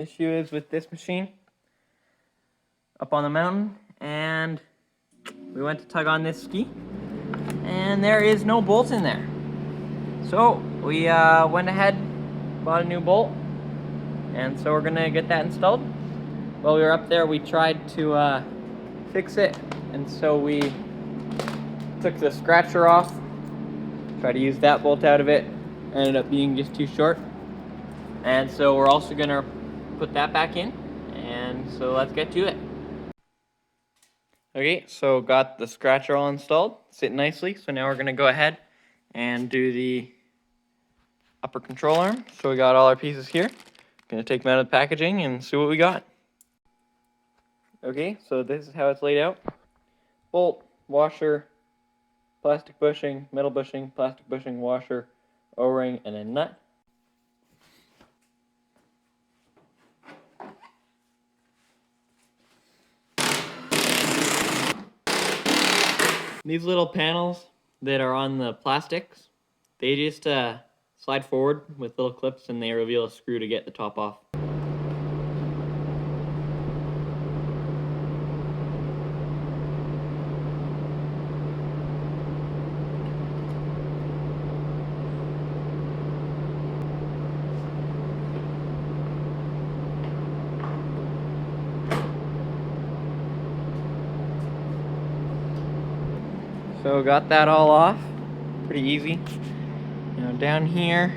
issue is with this machine up on the mountain, and we went to tug on this ski, and there is no bolts in there. So we went ahead, bought a new bolt, and so we're gonna get that installed. While we were up there, we tried to fix it, and so we took the scratcher off, tried to use that bolt out of it, ended up being just too short. And so we're also gonna put that back in, and so let's get to it. Okay, so got the scratcher all installed, sitting nicely. So now we're gonna go ahead and do the upper control arm. So we got all our pieces here. Gonna take them out of the packaging and see what we got. Okay, so this is how it's laid out. Bolt, washer, plastic bushing, metal bushing, plastic bushing, washer, O-ring, and then nut. These little panels that are on the plastics, they just slide forward with little clips, and they reveal a screw to get the top off. So got that all off, pretty easy. Down here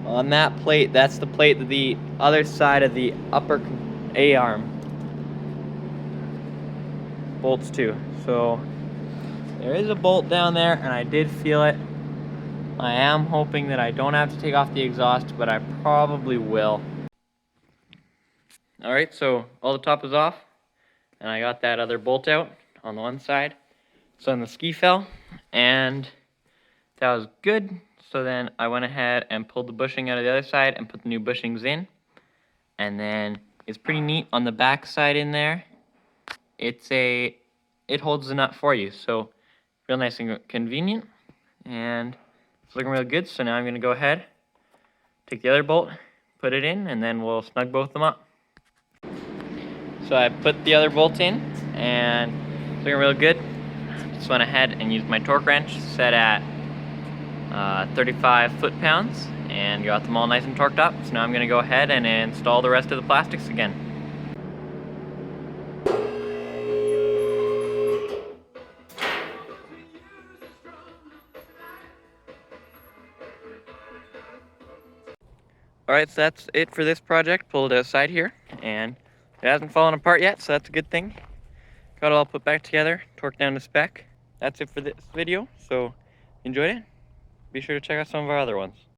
on that plate, that's the plate that the other side of the upper A-arm bolts to. So there is a bolt down there, and I did feel it. I am hoping that I don't have to take off the exhaust, but I probably will. Alright, so all the top is off, and I got that other bolt out on the one side. So then the ski fell, and that was good. So then I went ahead and pulled the bushing out of the other side and put the new bushings in. And then it's pretty neat on the back side in there. It holds the nut for you, so real nice and convenient. And it's looking real good. So now I'm gonna go ahead, take the other bolt, put it in, and then we'll snug both of them up. So I put the other bolt in, and it's looking real good. Just went ahead and used my torque wrench set at 35 foot-pounds and got them all nice and torqued up. So now I'm going to go ahead and install the rest of the plastics again. Alright, so that's it for this project. Pulled it outside here, and it hasn't fallen apart yet, so that's a good thing. Got it all put back together, torqued down to spec. That's it for this video, so enjoyed it. Be sure to check out some of our other ones.